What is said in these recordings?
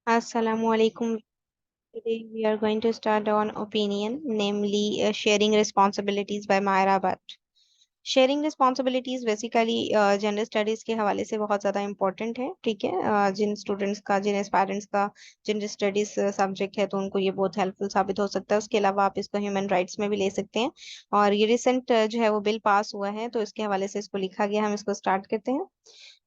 Assalamu alaikum. Today we are going to start on opinion, namely sharing responsibilities by Myra Butt. Sharing responsibilities basically gender studies के हवाले से बहुत ज़्यादा important है। ठीक है, जिन स्टूडेंट्स का जिन एस्पायरेंट्स का जेंडर स्टडीज सब्जेक्ट है तो उनको ये बहुत हेल्पफुल साबित हो सकता है। उसके अलावा आप इसको ह्यूमन राइट्स में भी ले सकते हैं। और ये रिसेंट जो है वो बिल पास हुआ है तो इसके हवाले से इसको लिखा गया। हम इसको स्टार्ट करते हैं।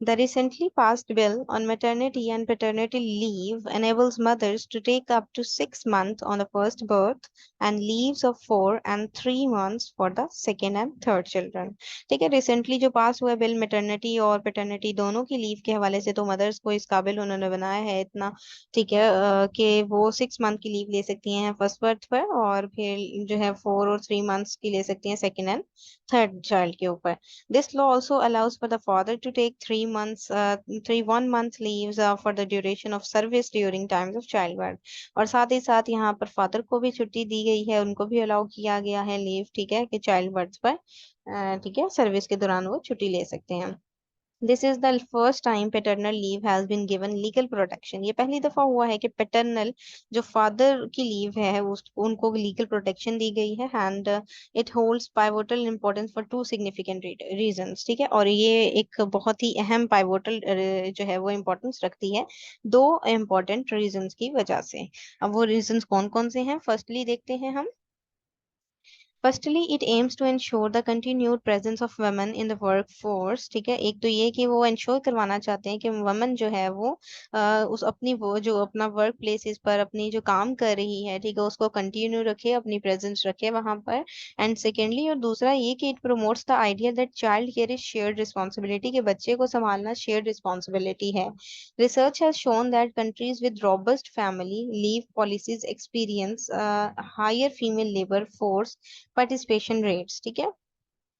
The recently passed bill on maternity and paternity leave enables mothers to take up to 6 months on the first birth and leaves of 4 and 3 months for the second and third children। ठीक है, recently जो पास हुआ bill maternity और paternity दोनों की leave के हवाले से तो मदर्स को इस काबिल उन्होंने बनाया है इतना। ठीक है, कि वो 6 मंथ की लीव ले सकती हैं फर्स्ट बर्थ पर, और फिर जो है 4 और 3 मंथ्स की ले सकती हैं सेकेंड एंड थर्ड चाइल्ड के ऊपर। This law also allows for the father to take 3 months, 1 month leaves for the duration of service during times of childbirth। और साथ ही साथ यहाँ पर फादर को भी छुट्टी दी गई है, उनको भी अलाउ किया गया है लीव। ठीक है, कि चाइल्ड बर्थ पर ठीक है सर्विस के दौरान वो छुट्टी ले सकते हैं। This is the first time paternal leave has been given legal protection. ये पहली दफा हुआ है कि पैटर्नल जो फादर की लीव है उनको लीगल प्रोटेक्शन दी गई है। And it holds pivotal importance for two significant reasons. ठीक है, और ये एक बहुत ही अहम पाइवोटल जो है वो इम्पोर्टेंस रखती है दो इम्पोर्टेंट रीजंस की वजह से। अब वो रीजंस कौन कौन से हैं, फर्स्टली देखते हैं हम। Firstly it aims to ensure the continued presence of women in the work force. ठीक है, एक तो ये कि वो इंश्योर करवाना चाहते हैं कि वुमेन जो है वो उस अपनी वो जो अपना वर्क प्लेसेस पर अपनी जो काम कर रही है, ठीक है, उसको कंटिन्यू रखे, अपनी प्रेजेंस रखे वहां पर। एंड सेकेंडली और दूसरा ये कि it promotes the idea that child care is shared responsibility, के बच्चे को संभालना शेयर्ड रिस्पॉन्सिबिलिटी है। Research has shown that countries with robust family leave policies experience higher female labor force participation rates. ठीक है,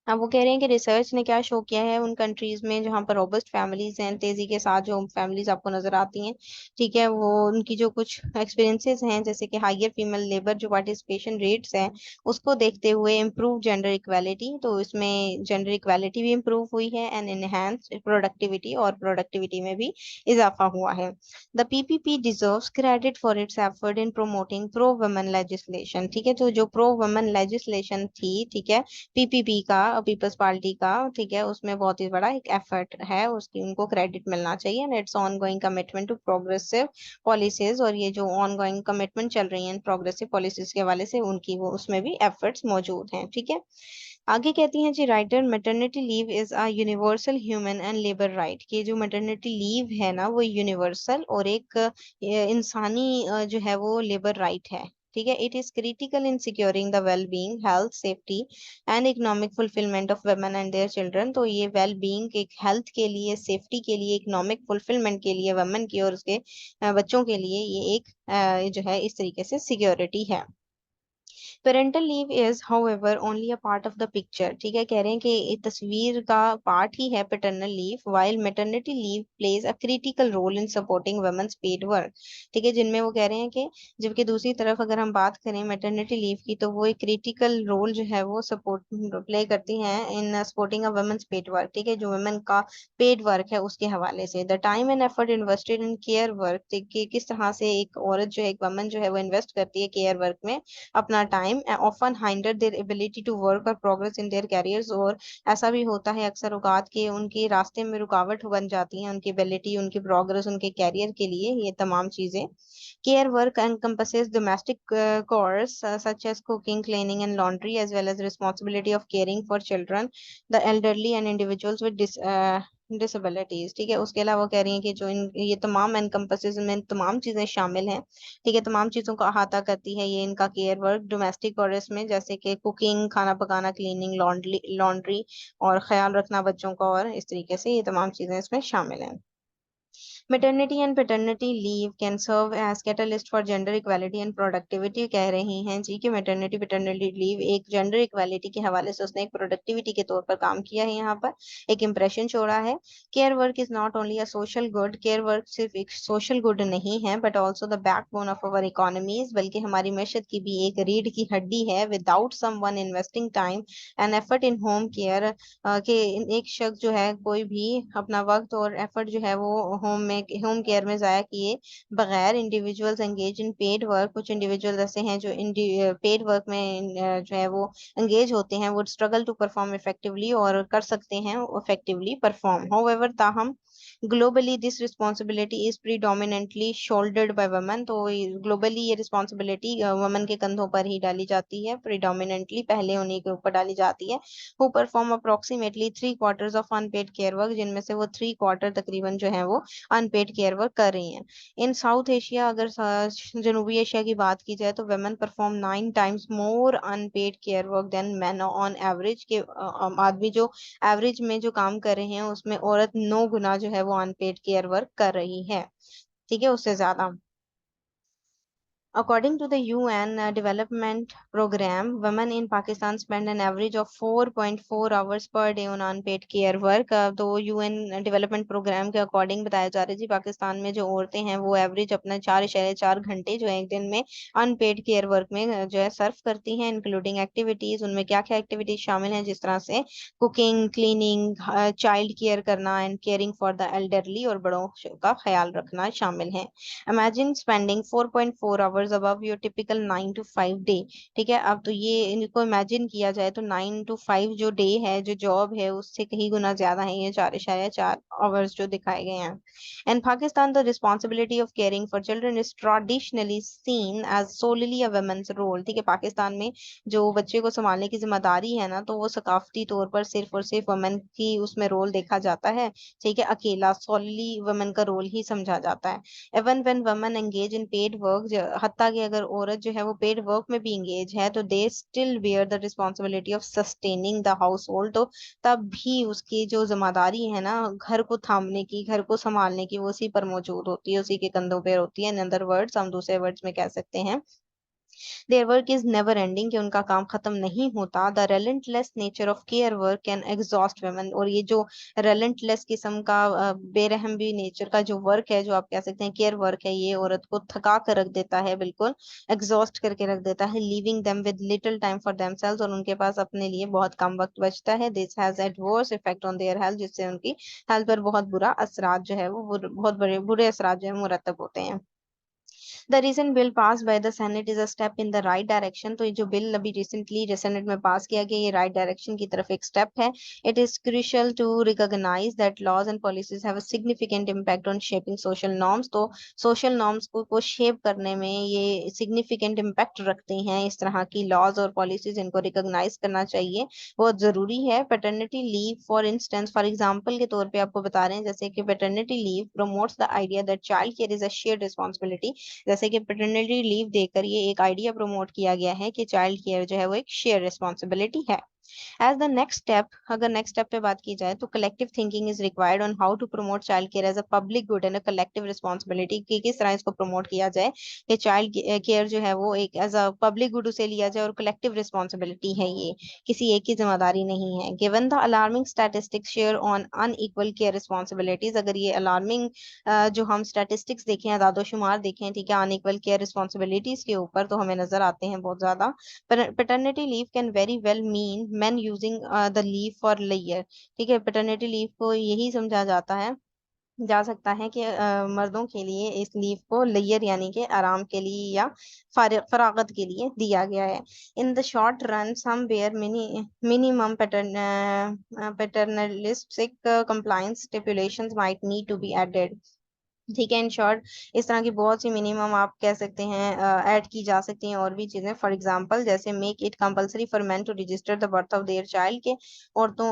अब वो कह रहे हैं कि रिसर्च ने क्या शो किया है उन कंट्रीज में जहाँ पर रोबस्ट फैमिलीज हैं, तेजी के साथ जो फैमिलीज आपको नजर आती हैं। ठीक है, वो उनकी जो कुछ एक्सपीरियंसेस हैं जैसे कि हायर फीमेल लेबर जो पार्टिसिपेशन रेट्स हैं उसको देखते हुए इम्प्रूव जेंडर इक्वालिटी, तो इसमें जेंडर इक्वालिटी भी इम्प्रूव हुई है एंड इनहेंस प्रोडक्टिविटी, और प्रोडक्टिविटी में भी इजाफा हुआ है। The PPP deserves credit for its effort in promoting pro women legislation. ठीक है, तो जो प्रो वुमेन लेजिस्लेशन थी, ठीक है, पीपीपी का, पीपल्स पार्टी का, ठीक है, उसमें बहुत ही बड़ा एक एफर्ट है, उसकी उनको क्रेडिट मिलना चाहिए। And its ongoing commitment to progressive policies, और ये जो ऑन गोइंग कमिटमेंट चल रही है प्रोग्रेसिव पॉलिसीज के हवाले से उनकी वो उसमें भी एफर्ट्स मौजूद हैं। ठीक है, आगे कहती हैं जी writer, maternity leave is a universal human and labour right. कि जो मैटरनिटी लीव है ना वो यूनिवर्सल और एक इंसानी जो है वो लेबर राइट है। ठीक है, it is critical in securing the well being, health, safety and economic fulfilment of women and their children. तो ये वेल बीइंग, एक हेल्थ के लिए, सेफ्टी के लिए, इकोनॉमिक फुलफिलमेंट के लिए, वुमेन की और उसके बच्चों के लिए ये एक जो है इस तरीके से सिक्योरिटी है। Parental leave is however only a part of the picture. ठीक है, कह रहे हैं कि ये तस्वीर का पार्ट ही है paternal leave, while maternity leave plays a critical role in supporting women's paid work. ठीक है, जिनमें वो कह रहे हैं कि जबकि दूसरी तरफ अगर हम बात करें मैटरनिटी लीव की तो वो एक क्रिटिकल रोल जो है वो सपोर्ट प्ले करती हैं in supporting a women's paid work. ठीक है, जो वुमेन का पेड वर्क है उसके हवाले से। The time and effort invested in care work, कि किस तरह से एक औरत जो है, एक वुमेन जो है वो इन्वेस्ट करती है केयर वर्क में अपना time, often hinder their ability to work और प्रोग्रेस इन देयर कैरियर्स। और ऐसा भी होता है अक्सर औकात के उनके रास्ते में रुकावट बन जाती है उनकी एबिलिटी, उनकी प्रोग्रेस, उनके कैरियर के लिए ये तमाम चीजें। Care work encompasses domestic chores such as cooking, cleaning and laundry, as well as responsibility of caring for children, the elderly and individuals with disabilities. ठीक है, उसके अलावा वो कह रही हैं कि जो ये तमाम एनकम्पसेस में तमाम चीजें शामिल हैं। ठीक है, तमाम चीजों का अहाता करती है ये इनका केयर वर्क डोमेस्टिक और इसमें, जैसे कि कुकिंग, खाना पकाना, क्लीनिंग, लॉन्ड्री लॉन्ड्री और ख्याल रखना बच्चों का, और इस तरीके से ये तमाम चीजें इसमें शामिल हैं। Maternity and paternity leave can serve as catalyst for gender equality and productivity। कह रही हैं जी कि maternity paternity leave एक gender equality के हवाले से उसने एक productivity के तौर पर काम किया है, यहाँ पर एक impression छोड़ा है। Care work is not only a social good, care work सिर्फ एक social good नहीं है, but also the backbone of our economies, बल्कि हमारी मैशत की भी एक रीढ़ की हड्डी है। Without someone investing time and effort in home care, कि एक शख्स जो है कोई भी अपना वक्त और एफर्ट जो है वो होम होम केयर में जाया किए बगैर individuals engage in paid work. कुछ इंडिविजुअल्स ऐसे हैं जो पेड वर्क में जो है वो एंगेज होते हैं, वो स्ट्रगल टू परफॉर्म इफेक्टिवली और कर सकते हैं इफेक्टिवली परफॉर्म। हाउएवर ताहम globally this responsibility is predominantly shouldered by women. तो ग्लोबली ये रिस्पॉन्सिबिलिटी वुमेन के कंधों पर ही डाली जाती है, प्रीडोमिनेंटली पहले उन्हीं के ऊपर डाली जाती है। Who perform approximately 3/4 of unpaired care work, जिनमें से वो 3/4 तकरीबन जो है वो अनपेड केयर वर्क कर रही हैं। इन साउथ एशिया, अगर जनूबी एशिया की बात की जाए तो women perform 9 times more unpaid care work than man on average. के आदमी जो एवरेज में जो काम कर रहे हैं उसमें औरत 9 गुना जो है वो अनपेड केयर वर्क कर रही है, ठीक है, उससे ज्यादा। According to the UN Development Program, women in Pakistan spend an average of 4.4 hours per day on unpaid care work। तो UN डेवलपमेंट प्रोग्राम के अकॉर्डिंग बताया जा रहा है जी, पाकिस्तान में जो औरतें हैं वो एवरेज अपना 4.4 घंटे जो है एक दिन में अनपेड केयर वर्क में जो है सर्व करती हैं, इंक्लूडिंग एक्टिविटीज। उनमें क्या क्या एक्टिविटीज शामिल हैं, जिस तरह से कुकिंग, क्लीनिंग, चाइल्ड केयर करना and caring for the elderly, और बड़ों का ख्याल रखना शामिल है। Imagine spending 4.4 hours above your typical 9 to 5 day. ठीक है, अब तो ये इनको इमेजिन किया जाए तो 9 to 5 जो डे है, जो जॉब है, उससे कहीं गुना ज्यादा है ये 4.4 आवर्स जो दिखाए गए हैं। In Pakistan, the responsibility of caring for children is traditionally seen as solely a women's role। ठीक है, पाकिस्तान में जो बच्चे को संभालने की जिम्मेदारी है ना, तो वो सकाफती तौर पर सिर्फ और सिर्फ वुमेन की उसमें रोल देखा जाता है। ठीक है, अकेला सोलली वुमेन का रोल ही समझा जाता है। Even when women engage in paid work, हत्ता कि अगर औरत जो है वो पेड वर्क में भी एंगेज है, तो they still bear the responsibility of sustaining the household. तो तब भी उसकी जो जिम्मेदारी है ना घर को थामने की, घर को संभालने की, वो उसी पर मौजूद होती है, उसी के कंधों पर होती है। इन अदर वर्ड्स, हम दूसरे वर्ड्स में कह सकते हैं, their work is never ending, कि उनका काम खत्म नहीं होता। The relentless nature of care work can exhaust women. और ये जो रेलेंटलेस किस्म का बेरहम भी नेचर का जो वर्क है, जो आप कह सकते हैं केयर वर्क है, ये औरत को थका कर रख देता है, बिल्कुल एग्जॉस्ट करके रख देता है। Leaving them with little time for themselves, और उनके पास अपने लिए बहुत कम वक्त बचता है। This has adverse effect on their health, जिससे उनकी हेल्थ पर बहुत बुरा असरात जो है वो बहुत बड़े बुरे असरात जो है मुरतब होते हैं। The recent bill pass by the senate is a step in the right direction. तो ये जो बिल अभी रिसेंटली सेनेट में पास किया गया, ये राइट डायरेक्शन की तरफ एक स्टेप है। It is crucial to recognise that laws and policies have a significant impact on shaping social norms. तो सोशल नॉर्म्स को शेप करने में ये सिग्निफिकेंट इम्पैक्ट रखते हैं, इस तरह की लॉज और पॉलिसीज, इनको रिकॉग्नाइज करना चाहिए, बहुत जरूरी है। Paternity leave for instance, for example के तौर पे आपको बता रहे हैं, जैसे कि paternity leave promotes the idea that child care is a shared responsibility. जैसे कि पैटर्निटी लीव देकर ये एक आइडिया प्रमोट किया गया है कि चाइल्ड केयर जो है वो एक शेयर रिस्पॉन्सिबिलिटी है। एज द नेक्स्ट स्टेप, अगर नेक्स्ट स्टेप पे बात की जाए तो collective thinking is required on how to promote child care as a public good and a collective responsibility, कि किस तरह इसको प्रमोट किया जाए कि चाइल्ड केयर जो है वो एक एज अ पब्लिक गुड उसे लिया जाए और कलेक्टिव रिस्पॉन्सिबिलिटी है, ये किसी एक की जिम्मेदारी नहीं है। Given the alarming statistics share on unequal care responsibilities, अगर ये अलार्मिंग जो हम स्टैटिस्टिक्स देखें, आदादोशुमार देखें, ठीक है, अनइक्वल केयर रिस्पॉन्सिबिलिटीज के ऊपर, तो हमें नजर आते हैं बहुत ज्यादा। Paternity leave can very well mean men using the leave for leisure। ठीक है, पैटर्निटी लीव को यही समझा जाता है, जा सकता है कि मर्दों के लिए इस लीव को लेयर यानी कि आराम के लिए या फरागत के लिए दिया गया है। In the short run somewhere minimum paternalistic compliance stipulations might need to be added. ठीक है, इन शॉर्ट इस तरह की बहुत सी मिनिमम आप कह सकते हैं ऐड की जा सकती हैं, और भी चीजें, फॉर एग्जांपल जैसे make it compulsory for men to register the birth of their child, के औरतों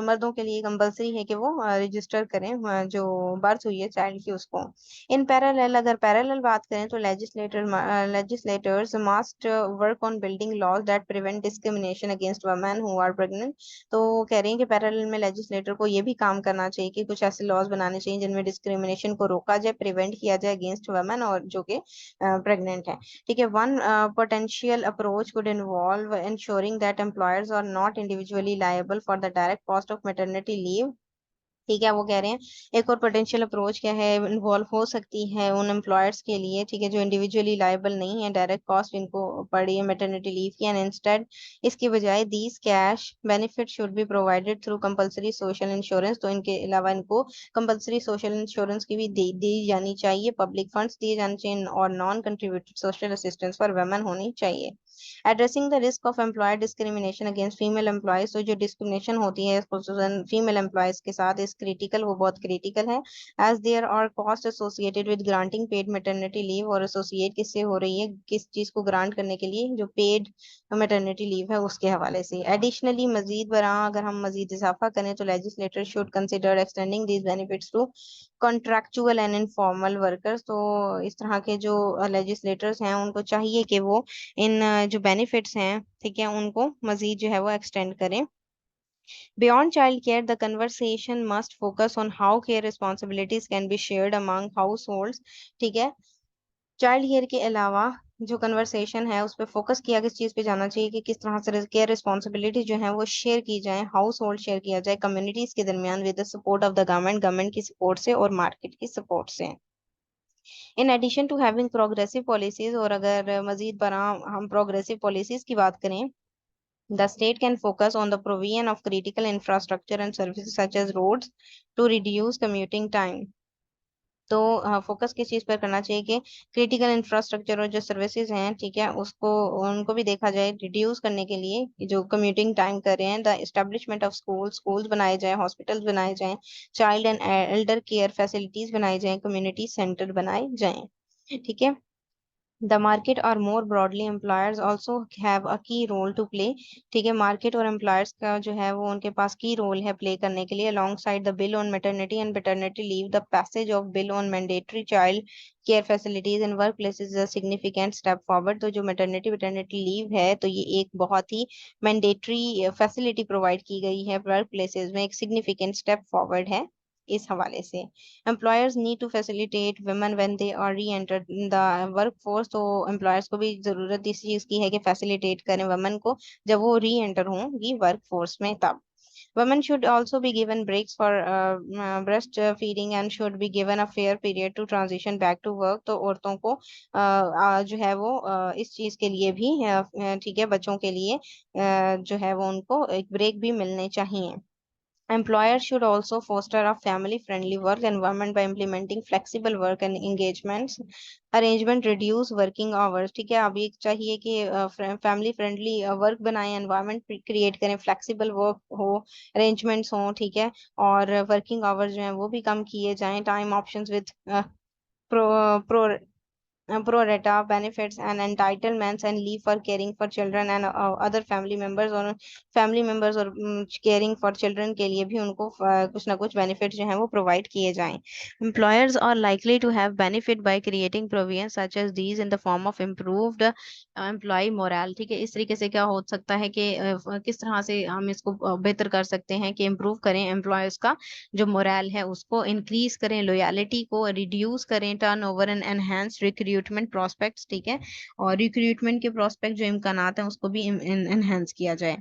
मर्दों के लिए कंपलसरी है कि वो रजिस्टर करें जो बर्थ हुई है चाइल्ड की उसको। इन पैरेलल, अगर पैरेलल बात करें तो legislators must work on building laws that prevent discrimination against women who are pregnant. तो कह रही हैं कि पैरेलल में लेजिस्लेटर को ये भी काम करना चाहिए कि कुछ ऐसे लॉज बनाने चाहिए जिनमें डिस्क्रिमिनेशन को रोका जाए, प्रिवेंट किया जाए अगेंस्ट वुमेन और जो कि प्रेग्नेंट है। ठीक है, one potential approach could involve ensuring that employers are not individually liable for the direct cost of maternity leave। ठीक है, वो कह रहे हैं एक और पोटेंशियल अप्रोच क्या है इन्वॉल्व हो सकती है उन एम्प्लॉयर्स के लिए, ठीक है, जो इंडिविजुअली लायबल नहीं है डायरेक्ट कॉस्ट इनको पड़ी है मैटरनिटी लीव की, एंड इंस्टेड इसके बजाय these cash benefit should be provided through compulsory social insurance. तो इनके अलावा इनको कंपलसरी सोशल इंश्योरेंस की भी दी जानी चाहिए, पब्लिक फंड्स दिए जाने चाहिए, और non contributed social assistance for women होनी चाहिए। Addressing the risk of employer discrimination against female employees, तो जो डिस्क्रिमिनेशन होती है खुसूसन फीमेल एम्प्लॉयज के साथ इस क्रिटिकल, वो बहुत क्रिटिकल है। As there are cost associated with granting paid maternity leave, और एसोसिएट किससे हो रही है, किस चीज को ग्रांट करने के लिए, जो पेड मैटरनिटी लीव है उसके हवाले से। एडिशनली मजीद बरा अगर हम मजीद इजाफा करें तो legislator should consider extending these benefits to contractual and informal workers. तो इस तरह के जो लेजिस्लेटर्स हैं उनको चाहिए कि वो इन जो बेनिफिट्स हैं, ठीक है, उनको मजीद जो है वो एक्सटेंड करें। Beyond childcare, the conversation must focus on how care responsibilities can be shared among households। ठीक है, चाइल्ड केयर के अलावा जो कन्वर्सेशन है उस पर फोकस किया किस चीज पे जाना चाहिए कि किस तरह से केयर रिस्पॉन्सिबिलिटी जो है वो शेयर की जाए, हाउस होल्ड शेयर किया जाए कम्युनिटीज के दरमियान with the support of the government, government की सपोर्ट से और मार्केट की सपोर्ट से। In addition to having progressive policies, और अगर मजीद बरा हम प्रोग्रेसिव पॉलिसीज की बात करें, the state can focus on the provision of critical infrastructure and services such as roads to reduce commuting time। तो फोकस किस चीज पर करना चाहिए कि क्रिटिकल इंफ्रास्ट्रक्चर और जो सर्विसेज हैं, ठीक है, उसको उनको भी देखा जाए रिड्यूस करने के लिए कि जो कम्यूटिंग टाइम कर रहे हैं। द एस्टेब्लिशमेंट ऑफ स्कूल्स बनाए जाएं, हॉस्पिटल्स बनाए जाएं, child and Elder care facilities बनाई जाएं, कम्युनिटी सेंटर बनाए जाएं। ठीक है, the market or more broadly employers also have a key role to play। ठीक है, मार्केट और एम्प्लॉयर्स का जो है वो उनके पास की रोल है प्ले करने के लिए। alongside the bill on maternity and paternity leave, the passage of bill on mandatory child care facilities in workplaces is a significant step forward। तो जो maternity paternity leave है तो ये एक बहुत ही मैंडेटरी फैसिलिटी प्रोवाइड की गई है वर्क प्लेसेस में, एक सिग्निफिकेंट स्टेप फॉरवर्ड है इस हवाले से। Employers need to facilitate women when they are reenter the workforce. तो एम्प्लॉयर्स को भी जरूरत इस चीज की है कि फैसिलिटेट करें वुमेन को जब वो री एंटर होंगी वर्कफोर्स में तब। Women should also be given breaks for breastfeeding and should be given a fair period to transition back to work। तो औरतों को जो है वो इस चीज के लिए भी ठीक है, बच्चों के लिए जो है वो उनको एक ब्रेक भी मिलने चाहिए। Employers should also foster a family-friendly work environment by implementing flexible work and engagements arrangement, reduce working hours। ठीक है, अभी चाहिए कि फैमिली फ्रेंडली वर्क बनाएं, एनवायरनमेंट क्रिएट करें, फ्लेक्सिबल वर्क हो, अरेंजमेंट्स हो, ठीक है, और वर्किंग आवर्स जो हैं वो भी कम किए जाएं, time options with pro pro pro rata benefits and entitlements and leave for caring for children and other family members, और फैमिली मेंबर्स और केयरिंग फॉर चिल्ड्रन के लिए भी उनको कुछ ना कुछ बेनिफिट जो हैं वो प्रोवाइड किए जाएं। Employers are likely to have benefit by creating provisions such as these in the form of improved employ morale. ठीक है, इस तरीके से क्या हो सकता है कि किस तरह से हम इसको बेहतर कर सकते हैं कि इम्प्रूव करें एम्प्लॉयर्स का जो मोरल है उसको इंक्रीज करें, लॉयलिटी को रिड्यूस करें, turnover and enhance recruitment prospects. ठीक है, और रिक्रूटमेंट के प्रोस्पेक्ट जो इम्कानात हैं उसको भी एनहांस किया जाए।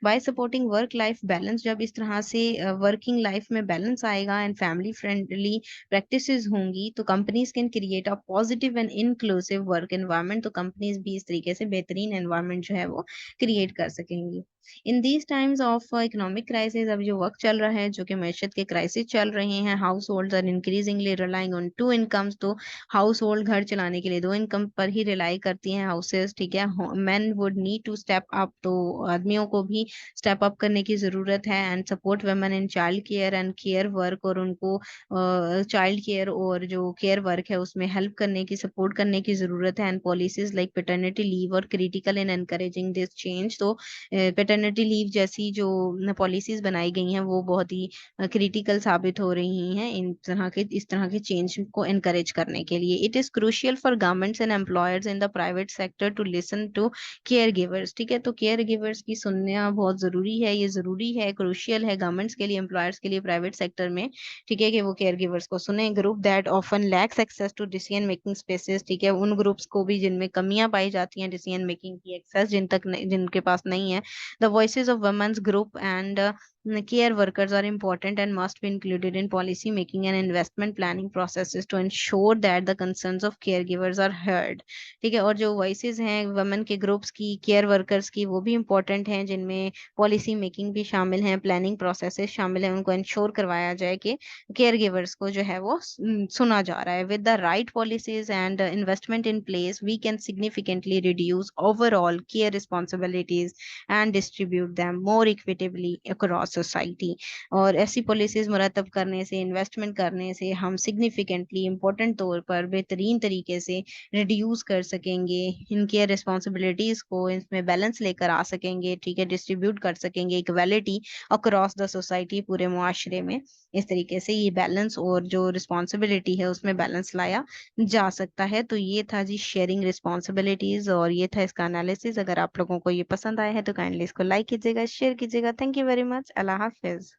Bye supporting work life balance, जब इस तरह से वर्किंग लाइफ में बैलेंस आएगा एंड फैमिली फ्रेंडली प्रैक्टिसेस होंगी तो companies can create a positive and inclusive work environment. तो कंपनीज भी इस तरीके से बेहतरीन एनवायरनमेंट जो है वो क्रिएट कर सकेंगी। In these times of economic crisis, अब जो वक्त चल रहा है जो कि मैशत के क्राइसिस चल रहे हैं, household are increasingly relying on two incomes. तो हाउस होल्ड घर चलाने के लिए दो इनकम पर ही रिलाई करती हैं हाउसेस। ठीक है, man would need to step up, तो आदमियों को भी स्टेप अप करने की जरूरत है and support women in child care and care work, और उनको चाइल्ड केयर और जो केयर वर्क है उसमें हेल्प करने की, सपोर्ट करने की जरूरत है। And policies like paternity leave और critical in encouraging this change. तो पेटर्निटी लीव जैसी जो पॉलिसीज बनाई गई हैं वो बहुत ही क्रिटिकल साबित हो रही हैं इस तरह के चेंज को एनकरेज करने के लिए। It is crucial for governments and employers in the private sector to listen to caregivers. ठीक है, तो केयर गिवर्स की सुनना बहुत जरूरी है, ये जरूरी है, क्रूशियल है गवर्नमेंट्स के लिए, एम्प्लॉयर्स के लिए, प्राइवेट सेक्टर में। ठीक है, कि वो केयर गिवर्स को सुने। Group that often lacks access to decision making spaces. ठीक है, उन ग्रुप्स को भी जिनमें कमियां पाई जाती हैं डिसीजन मेकिंग की, एक्सेस जिनके पास नहीं है। The voices of women's group and Care workers are important and must be included in policy making and investment planning processes to ensure that the concerns of caregivers are heard। ठीक है, और जो voices हैं women के groups की, care workers की, वो भी इंपॉर्टेंट हैं, जिनमें पॉलिसी मेकिंग भी शामिल है, प्लानिंग प्रोसेसेस शामिल है। उनको इंश्योर करवाया जाए कि केयर गिवर्स को जो है वो सुना जा रहा है। With the right policies and investment in place we can significantly reduce overall care responsibilities and distribute them more equitably across society. और ऐसी पॉलिसीज मुरतब करने से, इन्वेस्टमेंट करने से हम सिग्निफिकेंटली इम्पोर्टेंट तौर पर बेहतरीन तरीके से रिड्यूस कर सकेंगे इन केयर रिस्पॉन्सिबिलिटीज को, इसमें बैलेंस लेकर आ सकेंगे। ठीक है, डिस्ट्रीब्यूट कर सकेंगे इक्वालिटी अक्रॉस द सोसाइटी, पूरे मुआशरे में। इस तरीके से ये बैलेंस और जो रिस्पॉन्सिबिलिटी है उसमें बैलेंस लाया जा सकता है। तो ये था जी शेयरिंग रिस्पॉन्सिबिलिटीज, और ये था इसका एनालिसिस। अगर आप लोगों को ये पसंद आया है तो काइंडली इसको लाइक कीजिएगा, शेयर कीजिएगा। Thank you very much. Allah Hafiz.